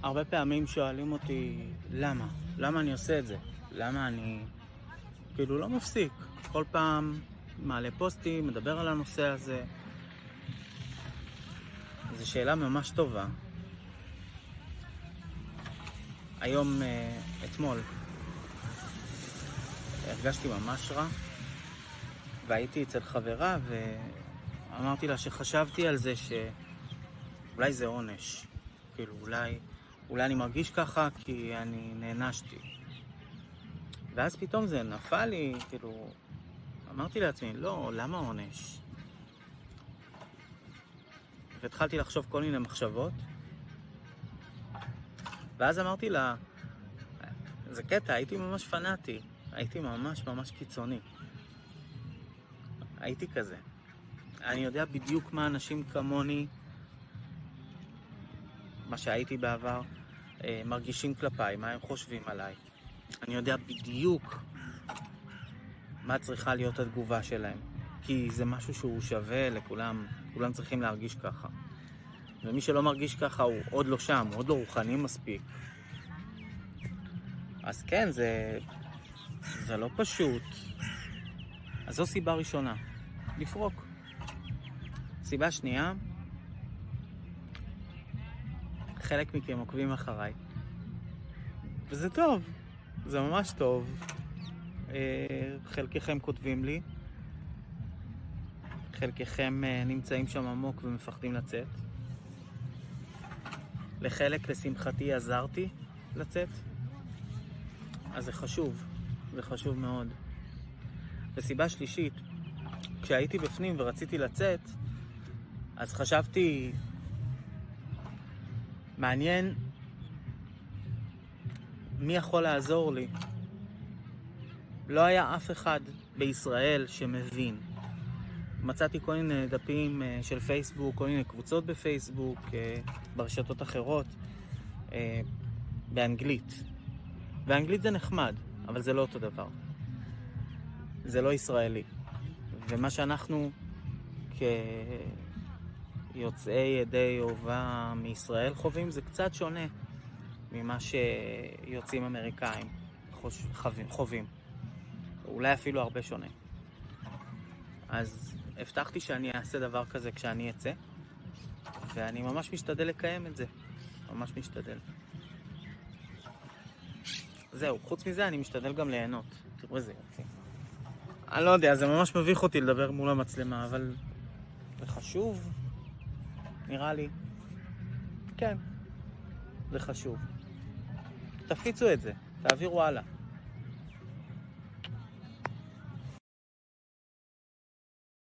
הרבה פעמים שואלים אותי, למה? למה אני עושה את זה? למה אני כאילו לא מפסיק? כל פעם מעלה פוסטים, מדבר על הנושא הזה. זו שאלה ממש טובה. היום, אתמול, הרגשתי ממש רע, והייתי אצל חברה ואמרתי לה שחשבתי על זה שאולי זה עונש. כאילו, אולי אני מרגיש ככה כי אני נענשתי. ואז פתאום זה נפל לי, כאילו, אמרתי לעצמי, לא, למה עונש? והתחלתי לחשוב כל מיני מחשבות, ואז אמרתי לה, זה קטע, הייתי ממש פנאטי, הייתי ממש ממש קיצוני. הייתי כזה. אני יודע בדיוק מה אנשים כמוני, מה שהייתי בעבר, מרגישים כלפיי, מה הם חושבים עליי. אני יודע בדיוק מה צריכה להיות התגובה שלהם. כי זה משהו שהוא שווה לכולם, כולם צריכים להרגיש ככה. ומי שלא מרגיש ככה הוא עוד לא שם, הוא עוד לא רוחני מספיק. אז כן, זה לא פשוט. אז זו סיבה ראשונה, לפרוק. סיבה שנייה, חלק מכם עוקבים אחריי. וזה טוב, זה ממש טוב. חלקכם כותבים לי, חלקכם נמצאים שם עמוק ומפחדים לצאת. לחלק, לשמחתי, עזרתי לצאת. אז זה חשוב, זה חשוב מאוד. וסיבה שלישית, כשהייתי בפנים ורציתי לצאת, אז חשבתי, מעניין מי יכול לעזור לי. לא היה אף אחד בישראל שמבין. מצאתי כל מיני דפים של פייסבוק, כל מיני קבוצות בפייסבוק, ברשתות אחרות, באנגלית. באנגלית זה נחמד, אבל זה לא אותו דבר. זה לא ישראלי. ומה שאנחנו כיוצאי ידי יהובה מישראל חווים זה קצת שונה ממה שיוצאים אמריקאים חווים. אולי אפילו הרבה שונה. אז הבטחתי שאני אעשה דבר כזה כשאני אצא, ואני ממש משתדל לקיים את זה. ממש משתדל. זהו, חוץ מזה אני משתדל גם ליהנות. תראו איזה יופי. אני לא יודע, זה ממש מביך אותי לדבר מול המצלמה, אבל זה חשוב, נראה לי. כן, זה חשוב. תפיצו את זה, תעבירו הלאה.